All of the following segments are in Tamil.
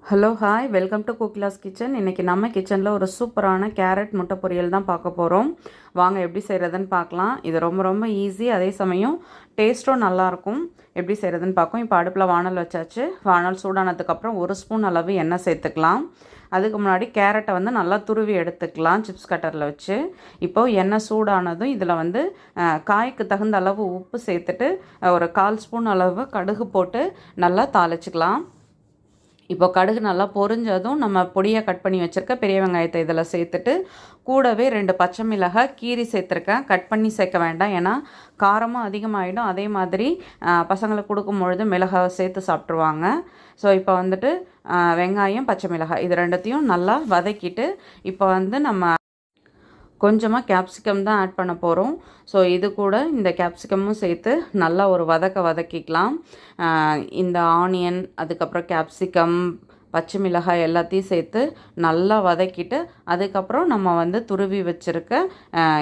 Hello hi welcome to Kokila's kitchen. இன்றைக்கி நம்ம கிச்சனில் ஒரு சூப்பரான கேரட் முட்டை பொரியல் தான் பார்க்க போகிறோம். வாங்க எப்படி செய்கிறதுன்னு பார்க்கலாம். இது ரொம்ப ரொம்ப ஈஸி, அதே சமயம் டேஸ்ட்டும் நல்லாயிருக்கும். எப்படி செய்கிறதுன்னு பார்க்கும். இப்போ அடுப்பில் வானல் வச்சாச்சு. வானல் சூடானதுக்கப்புறம் 1 ஸ்பூன் அளவு எண்ணெய் சேர்த்துக்கலாம். அதுக்கு முன்னாடி கேரட்டை வந்து நல்லா துருவி எடுத்துக்கலாம் சிப்ஸ் கட்டரில் வச்சு. இப்போது எண்ணெய் சூடானதும் இதில் வந்து காய்க்கு தகுந்த அளவு உப்பு சேர்த்துட்டு ஒரு 1/4 ஸ்பூன் அளவு கடுகு போட்டு நல்லா தாளிச்சிக்கலாம். இப்போ கடுகு நல்லா பொரிஞ்சதும் நம்ம பொடியாக கட் பண்ணி வச்சுருக்க பெரிய வெங்காயத்தை இதில் சேர்த்துட்டு கூடவே 2 பச்சை மிளகாய் கீரி சேர்த்துருக்கேன். கட் பண்ணி சேர்க்க வேண்டாம், ஏன்னா காரமும் அதிகமாகிடும். அதே மாதிரி பசங்களுக்கு கொடுக்கும் பொழுது மிளகாய் சேர்த்து சாப்பிட்ருவாங்க. ஸோ இப்போ வந்துட்டு வெங்காயம் பச்சை மிளகாய் இது 2த்தையும் நல்லா வதக்கிட்டு இப்போ வந்து நம்ம கொஞ்சமாக கேப்சிகம் தான் ஆட் பண்ண போகிறோம். ஸோ இது கூட இந்த கேப்சிகமும் சேர்த்து நல்லா ஒரு வதக்கிக்கலாம். இந்த ஆனியன், அதுக்கப்புறம் கேப்சிகம், பச்சை மிளகாய் எல்லாத்தையும் சேர்த்து நல்லா வதக்கிட்டு அதுக்கப்புறம் நம்ம வந்து துருவி வச்சுருக்க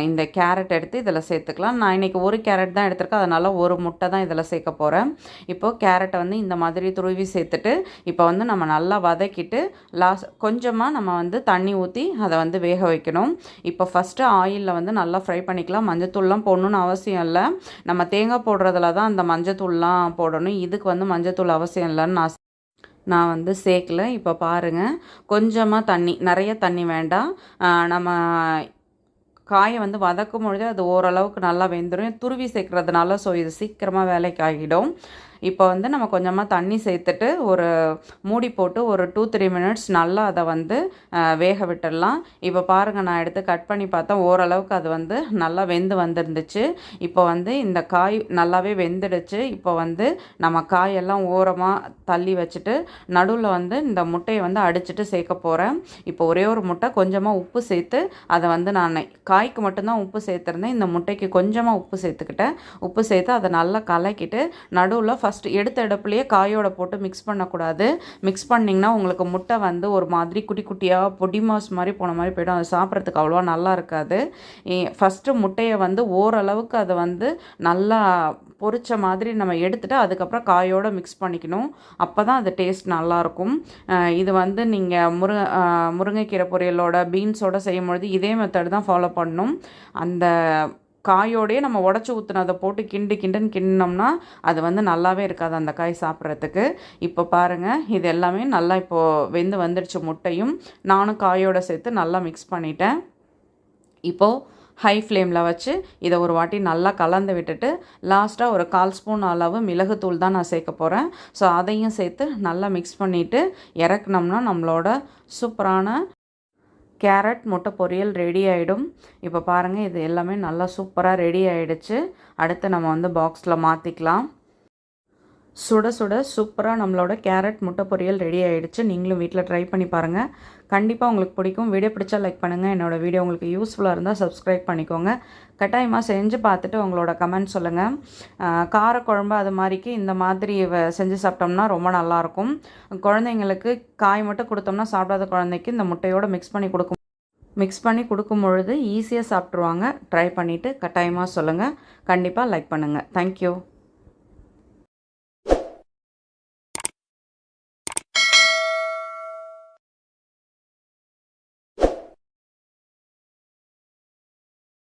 இந்த கேரட் எடுத்து இதில் சேர்த்துக்கலாம். நான் இன்றைக்கி 1 கேரட் தான் எடுத்திருக்கேன், அதனால் 1 முட்டை தான் இதில் சேர்க்க போகிறேன். இப்போது கேரட்டை வந்து இந்த மாதிரி துருவி சேர்த்துட்டு இப்போ வந்து நம்ம நல்லா வதக்கிட்டு கொஞ்சமாக நம்ம வந்து தண்ணி ஊற்றி அதை வந்து வேக வைக்கணும். இப்போ ஃபஸ்ட்டு ஆயிலில் வந்து நல்லா ஃப்ரை பண்ணிக்கலாம். மஞ்சத்தூள்லாம் போடணுன்னு அவசியம் இல்லை, நம்ம தேங்காய் போடுறதுல தான் அந்த மஞ்சத்தூள்லாம் போடணும். இதுக்கு வந்து மஞ்சத்தூள் அவசியம் இல்லைன்னு நான் வந்து சேர்க்கல. இப்போ பாருங்கள், கொஞ்சமாக தண்ணி, நிறைய தண்ணி வேண்டாம். நம்ம காயை வந்து வதக்கும் பொழுது அது ஓரளவுக்கு நல்லா வெந்துடும் துருவி சேர்க்குறதுனால. ஸோ இது சீக்கிரமாக வேலைக்கு ஆகிடும். இப்போ வந்து நம்ம கொஞ்சமாக தண்ணி சேர்த்துட்டு ஒரு மூடி போட்டு ஒரு 2-3 மினிட்ஸ் நல்லா அதை வந்து வேக விட்டுடலாம். இப்போ பாருங்கள், நான் எடுத்து கட் பண்ணி பார்த்தேன், ஓரளவுக்கு அது வந்து நல்லா வெந்து வந்துருந்துச்சு. இப்போ வந்து இந்த காய் நல்லாவே வெந்துடுச்சு. இப்போ வந்து நம்ம காயெல்லாம் ஓரமாக தள்ளி வச்சுட்டு நடுவில் வந்து இந்த முட்டையை வந்து அடிச்சுட்டு சேர்க்க போகிறேன். இப்போ ஒரே ஒரு முட்டை கொஞ்சமாக உப்பு சேர்த்து அதை வந்து நான் காய்க்கு மட்டும்தான் உப்பு சேர்த்துருந்தேன், இந்த முட்டைக்கு கொஞ்சமாக உப்பு சேர்த்துக்கிட்டேன். உப்பு சேர்த்து அதை நல்லா கலக்கிட்டு நடுவில் ஃபஸ்ட்டு எடுத்த இடப்புலையே காயோட போட்டு மிக்ஸ் பண்ணக்கூடாது. மிக்ஸ் பண்ணிங்கன்னா உங்களுக்கு முட்டை வந்து ஒரு மாதிரி குட்டி குட்டியாக பொடி மாஸ் மாதிரி போன மாதிரி போய்டும். அது சாப்பிட்றதுக்கு அவ்வளோவா நல்லா இருக்காது. ஃபஸ்ட்டு முட்டையை வந்து ஓரளவுக்கு அதை வந்து நல்லா பொரிச்ச மாதிரி நம்ம எடுத்துகிட்டு அதுக்கப்புறம் காயோடு மிக்ஸ் பண்ணிக்கணும். அப்போ தான் அது டேஸ்ட் நல்லாயிருக்கும். இது வந்து நீங்கள் முருங்கைக்கீரை பொரியலோட பீன்ஸோடு செய்யும்பொழுது இதே மெத்தட் தான் ஃபாலோ பண்ணணும். அந்த காயோடையே நம்ம உடச்சி ஊற்றுனதை போட்டு கிண்டினோம்னா அது வந்து நல்லாவே இருக்காது அந்த காய் சாப்பிட்றதுக்கு. இப்போ பாருங்கள், இது எல்லாமே நல்லா இப்போது வந்துடுச்சு. முட்டையும் நானும் காயோடு சேர்த்து நல்லா மிக்ஸ் பண்ணிட்டேன். இப்போது ஹை ஃப்ளேமில் வச்சு இதை ஒரு வாட்டி நல்லா கலந்து விட்டுட்டு லாஸ்ட்டாக ஒரு 1/4 ஸ்பூன் அளவு மிளகுத்தூள் தான் நான் சேர்க்க போகிறேன். ஸோ அதையும் சேர்த்து நல்லா மிக்ஸ் பண்ணிவிட்டு இறக்குனோம்னா நம்மளோட சூப்பரான கேரட் முட்டை பொரியல் ரெடி ஆகிடும். இப்போ பாருங்கள், இது எல்லாமே நல்லா சூப்பராக ரெடி ஆகிடுச்சு. அடுத்து நம்ம வந்து பாக்ஸில் மாற்றிக்கலாம். சுட சுட சூப்பராக நம்மளோட கேரட் முட்டை பொரியல் ரெடி ஆகிடுச்சு. நீங்களும் வீட்டில் ட்ரை பண்ணி பாருங்கள், கண்டிப்பாக உங்களுக்கு பிடிக்கும். வீடியோ பிடிச்சா லைக் பண்ணுங்கள். என்னோடய வீடியோ உங்களுக்கு யூஸ்ஃபுல்லாக இருந்தால் சப்ஸ்கிரைப் பண்ணிக்கோங்க. கட்டாயமாக செஞ்சு பார்த்துட்டு உங்களோட கமெண்ட் சொல்லுங்கள். காரக்குழம்பு அது மாதிரிக்கு இந்த மாதிரி செஞ்சு சாப்பிட்டோம்னா ரொம்ப நல்லாயிருக்கும். குழந்தைங்களுக்கு காய் மட்டும் கொடுத்தோம்னா சாப்பிடாத குழந்தைக்கு இந்த முட்டையோடு மிக்ஸ் பண்ணி கொடுக்கும் பொழுது ஈஸியாக சாப்பிட்ருவாங்க. ட்ரை பண்ணிவிட்டு கட்டாயமாக சொல்லுங்கள். கண்டிப்பாக லைக் பண்ணுங்கள். தேங்க்யூ.